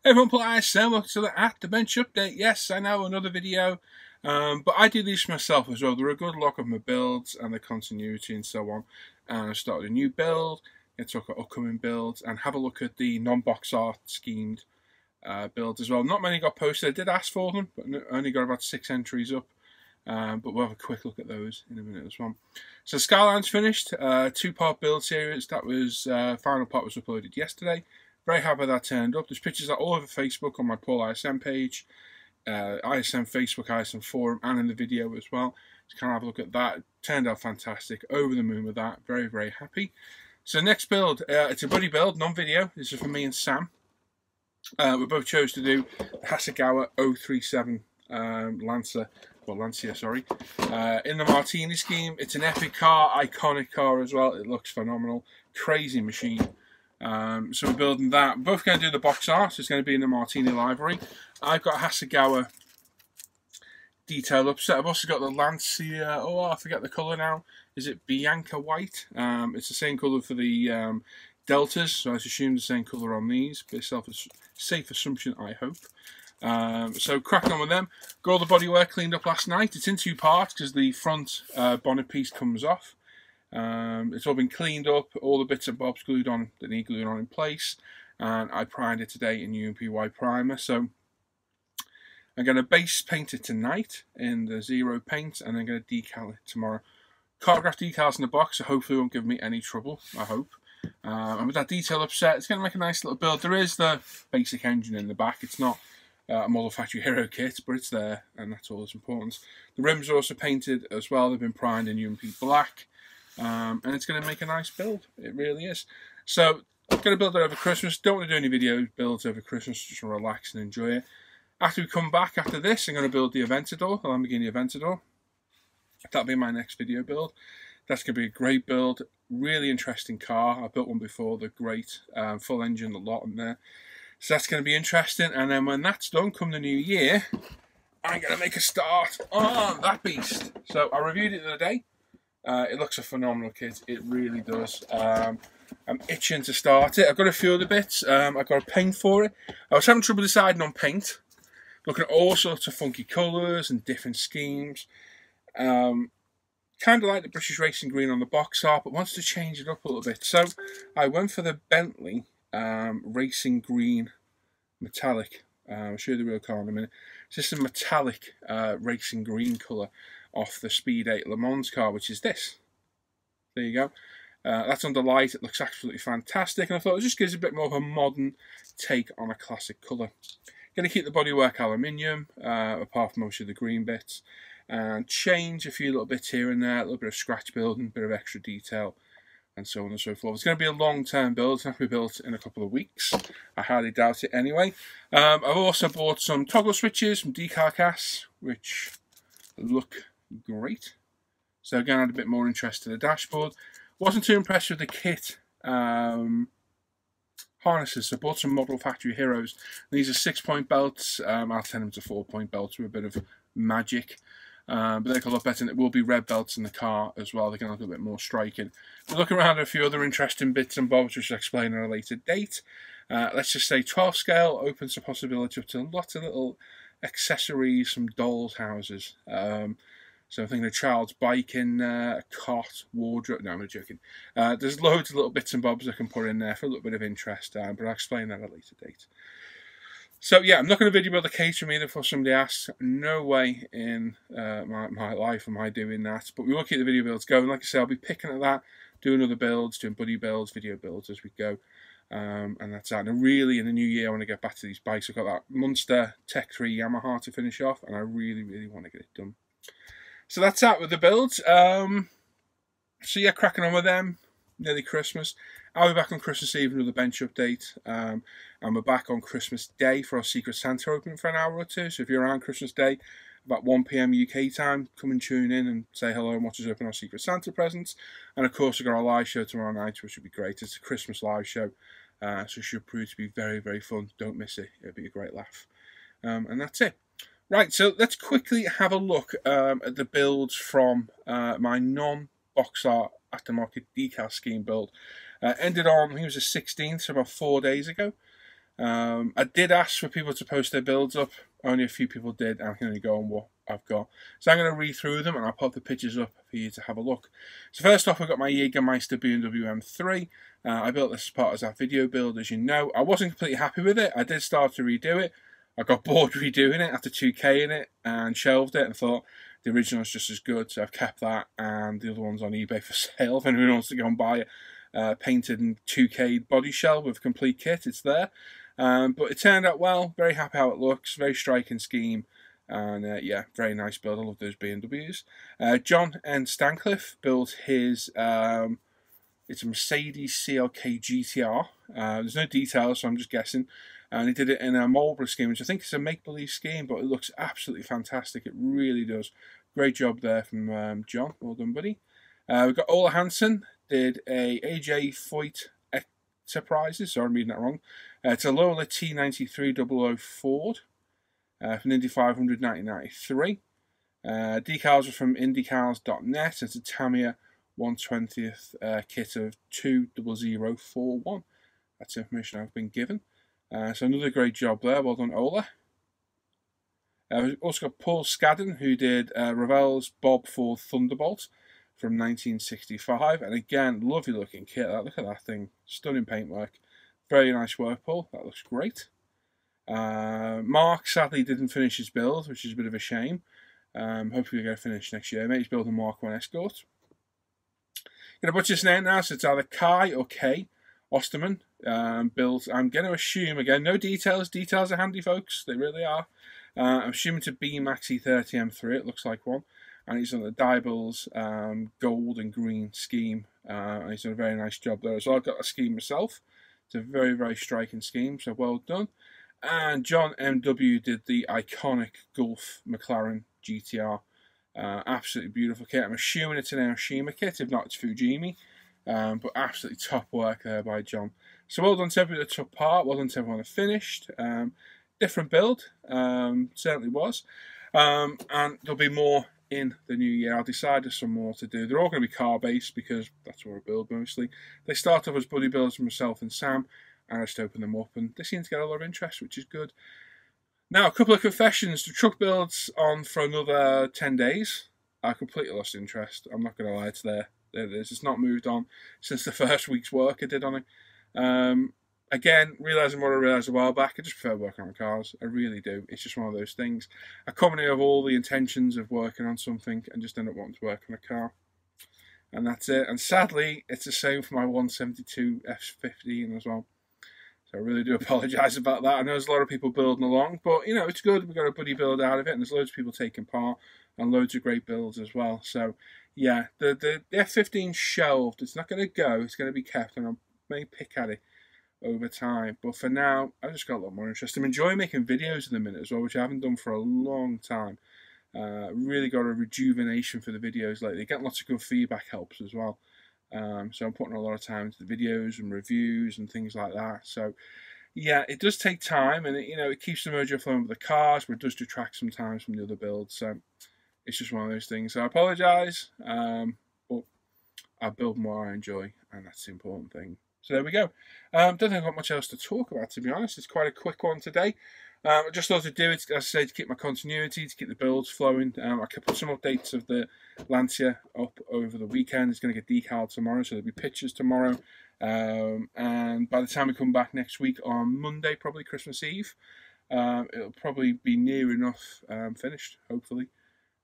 Hey everyone, Paul ISM, welcome to the At the Bench update. Yes, I know, another video, but I do these for myself as well. They're a good look of my builds and the continuity and so on. And I started a new build, get to look at upcoming builds, and have a look at the non-box art schemed builds as well. Not many got posted. I did ask for them, but only got about 6 entries up. But we'll have a quick look at those in a minute as well. So Skyline's finished, 2-part build series. That was final part was uploaded yesterday. Very happy that turned up. There's pictures all over Facebook on my Paul ISM page, ISM Facebook, ISM forum, and in the video as well. Just kind of have a look at that. It turned out fantastic. Over the moon with that. Very, very happy. So next build, it's a buddy build, non-video. This is for me and Sam. We both chose to do the Hasegawa 037 Lancia, sorry. In the Martini scheme. It's an epic car, iconic car as well. It looks phenomenal. Crazy machine. So we're building that. We're both going to do the box art. So it's going to be in the Martini livery. I've got a Hasegawa detail upset. I've also got the Lancia. Oh, I forget the colour now. Is it Bianca White? It's the same colour for the Deltas, so I assume the same colour on these. Bit of safe assumption, I hope. So cracking on with them. Got all the bodywork cleaned up last night. It's in 2 parts because the front bonnet piece comes off. It's all been cleaned up, all the bits and bobs glued on that need glued on in place, and I primed it today in UMPY primer. So I'm going to base paint it tonight in the zero paint, and I'm going to decal it tomorrow. Cartograph decals in the box, so hopefully it won't give me any trouble, I hope. And with that detail upset, it's going to make a nice little build. There is the basic engine in the back. It's not a Model Factory Hero kit, but it's there, and that's all that's important. The rims are also painted as well. They've been primed in UMP black. And it's going to make a nice build. It really is. So, I'm going to build it over Christmas. Don't want to do any video builds over Christmas. Just want to relax and enjoy it. After we come back after this, I'm going to build the Aventador, the Lamborghini Aventador. That'll be my next video build. That's going to be a great build. Really interesting car. I built one before. They're great. Full engine, a lot in there. So that's going to be interesting. And then when that's done, come the new year, I'm going to make a start on that beast. So, I reviewed it the other day. It looks a phenomenal kit, it really does. I'm itching to start it. I've got a few other bits. I've got a paint for it. I was having trouble deciding on paint. Looking at all sorts of funky colours and different schemes. Kind of like the British Racing Green on the box art, but wanted to change it up a little bit. So I went for the Bentley Racing Green Metallic. I'll show you the real car in a minute. It's just a metallic racing green colour off the Speed 8 Le Mans car, which is this. There you go. That's under light. It looks absolutely fantastic, and I thought it just gives a bit more of a modern take on a classic colour. Going to keep the bodywork aluminium, apart from most of the green bits, and change a few little bits here and there, a little bit of scratch building, a bit of extra detail, and so on and so forth. It's going to be a long-term build. It's going to be built in a couple of weeks. I highly doubt it anyway. I've also bought some toggle switches from Decal Cast, which look great. So again, I had a bit more interest to the dashboard. Wasn't too impressed with the kit harnesses. So I bought some Model Factory Heroes. These are 6-point belts. I'll turn them to 4-point belts with a bit of magic. But they look a lot better, and it will be red belts in the car as well. They're going to look a bit more striking. We're looking around at a few other interesting bits and bobs, which I'll explain at a later date. Let's just say 12 scale opens the possibility up to lots of little accessories, some dolls' houses. So I'm thinking a child's bike in a cot, wardrobe. No, I'm not joking. There's loads of little bits and bobs I can put in there for a little bit of interest, but I'll explain that at a later date. So yeah, I'm not going to video build a case from either for somebody asks. No way in my life am I doing that. But we will keep the video builds going. Like I said, I'll be picking at that, doing other builds, doing buddy builds, video builds as we go. And that's that. And really, in the new year, I want to get back to these bikes. I've got that Munster Tech 3 Yamaha to finish off, and I really, really want to get it done. So that's that with the builds. So yeah, cracking on with them. Nearly Christmas. I'll be back on Christmas Eve with a bench update. And we're back on Christmas Day for our Secret Santa opening for an hour or two. So if you're around Christmas Day, about 1 PM UK time, come and tune in and say hello and watch us open our Secret Santa presents. And of course, we've got our live show tomorrow night, which will be great. It's a Christmas live show. So it should prove to be very, very fun. Don't miss it. It'll be a great laugh. And that's it. Right, so let's quickly have a look at the builds from my non-box art aftermarket decal scheme build. Ended on, I think it was the 16th, so about 4 days ago. I did ask for people to post their builds up. Only a few people did, and I can only go on what I've got. So I'm going to read through them, and I'll pop the pictures up for you to have a look. So first off, I've got my Jägermeister BMW M3. I built this as part of that video build, as you know. I wasn't completely happy with it. I did start to redo it. I got bored redoing it after 2K in it, and shelved it, and thought the original is just as good. So I've kept that, and the other one's on eBay for sale. If anyone wants to go and buy it, painted and 2K body shell with complete kit, it's there. But it turned out well. Very happy how it looks. Very striking scheme. And yeah, very nice build. I love those BMWs. John N. Stancliffe built his, it's a Mercedes CLK GTR. There's no details, so I'm just guessing. And he did it in a Marlboro scheme, which I think is a make-believe scheme, but it looks absolutely fantastic. It really does. Great job there from John. Well done, buddy. We've got Ola Hansen, did a AJ Foyt Enterprises, sorry I'm reading that wrong. It's a Lola T9300 Ford from Indy 500 1993. Decals are from IndyCars.net. It's a Tamiya 1/20th kit of 20041. That's information I've been given. So another great job there. Well done, Ola. We've also got Paul Scadden, who did Revell's Bob Ford Thunderbolt from 1965. And again, lovely looking kit. Look at that thing. Stunning paintwork. Very nice work, Paul. That looks great. Mark sadly didn't finish his build, which is a bit of a shame. Hopefully we're going to finish next year. Maybe he's building Mark 1 Escort. Going to butcher his name now, so it's either Kai or K. Osterman built, I'm going to assume, again, no details. Details are handy, folks. They really are. I'm assuming to be Maxi 30 M3. It looks like one. And he's on the Dybulls gold and green scheme. And he's done a very nice job there as well. I've got a scheme myself. It's a very, very striking scheme, so well done. And John M.W. did the iconic Gulf McLaren GTR. Absolutely beautiful kit. I'm assuming it's an Aoshima kit, if not it's Fujimi. But absolutely top work there by John. So well done to everyone that took part. Well done to everyone that finished. Different build, certainly was. And there'll be more in the new year. I'll decide there's some more to do. They're all going to be car-based because that's what I build mostly. They start off as buddy builds for myself and Sam, and I just open them up, and they seem to get a lot of interest, which is good. Now, a couple of confessions. The truck build's on for another 10 days. I completely lost interest. I'm not going to lie, it's there. There it is. It's not moved on since the first week's work I did on it. Again, realising what I realised a while back, I just prefer working on cars. I really do. It's just one of those things. I come in with all the intentions of working on something and just end up wanting to work on a car. And that's it. And sadly, it's the same for my 172 F15 as well. So I really do apologise about that. I know there's a lot of people building along, but, you know, it's good. We've got a buddy build out of it, and there's loads of people taking part and loads of great builds as well. So, yeah, the F15 shelved. It's not going to go. It's going to be kept, and I may pick at it over time. But for now, I've just got a lot more interest. I'm enjoying making videos in the minute as well, which I haven't done for a long time. Really got a rejuvenation for the videos lately. Getting lots of good feedback helps as well. So I'm putting a lot of time into the videos and reviews and things like that. So yeah, it does take time, and it keeps the mojo flowing with the cars, but it does detract sometimes from the other builds. So it's just one of those things. So I apologise, but I build more I enjoy, and that's the important thing. So there we go. Don't think I've got much else to talk about, to be honest. It's quite a quick one today. I just thought to do it, as I say, to keep my continuity, to keep the builds flowing. I could put some updates of the Lancia up over the weekend. It's going to get decaled tomorrow, so there'll be pictures tomorrow. And by the time we come back next week on Monday, probably Christmas Eve, it'll probably be near enough finished, hopefully.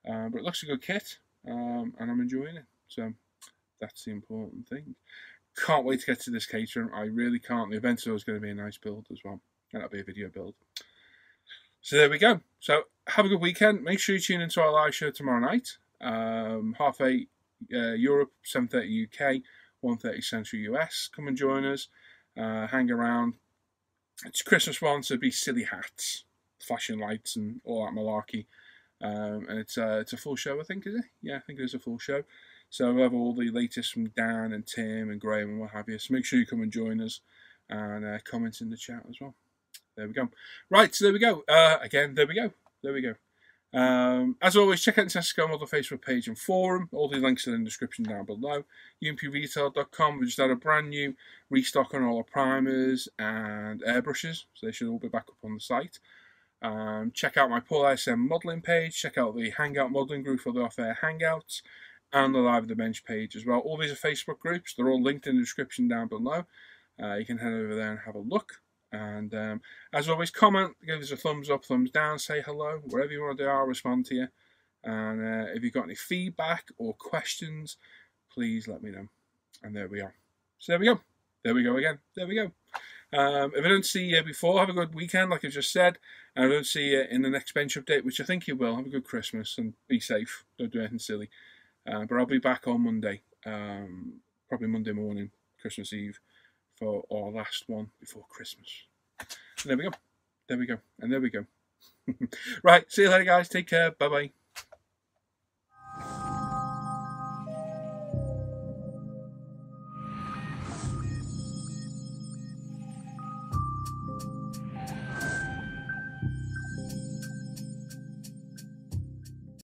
But it looks a good kit, and I'm enjoying it. So that's the important thing. Can't wait to get to this catering. I really can't. The event is always going to be a nice build as well. And that'll be a video build. So there we go. So have a good weekend. Make sure you tune into our live show tomorrow night. 8:30 Europe, 7:30 UK, 1:30 Central US. Come and join us. Hang around. It's Christmas one, so it'll be silly hats, flashing lights, and all that malarkey. And it's a full show, I think, is it? Yeah, I think it is a full show. So we'll have all the latest from Dan and Tim and Graham and what have you. So make sure you come and join us and comment in the chat as well. There we go. Right, so there we go. Again, there we go. There we go. As always, check out the Tesco Model Facebook page and forum. All the links are in the description down below. umpretail.com, we just had a brand new restock on all our primers and airbrushes, so they should all be back up on the site. Check out my Paul SM modelling page. Check out the Hangout modelling group for the Off Air Hangouts and the Live at the Bench page as well. All these are Facebook groups. They're all linked in the description down below. You can head over there and have a look. And as always, comment, give us a thumbs up, thumbs down, say hello, whatever you want to do, I'll respond to you. And if you've got any feedback or questions, please let me know. And there we are. So there we go. There we go again. There we go. If I don't see you before, have a good weekend, like I just said. And I don't see you in the next bench update, which I think you will. Have a good Christmas and be safe. Don't do anything silly. But I'll be back on Monday, probably Monday morning, Christmas Eve, for our last one before Christmas. And there we go. There we go. And there we go. Right, see you later, guys. Take care. Bye-bye.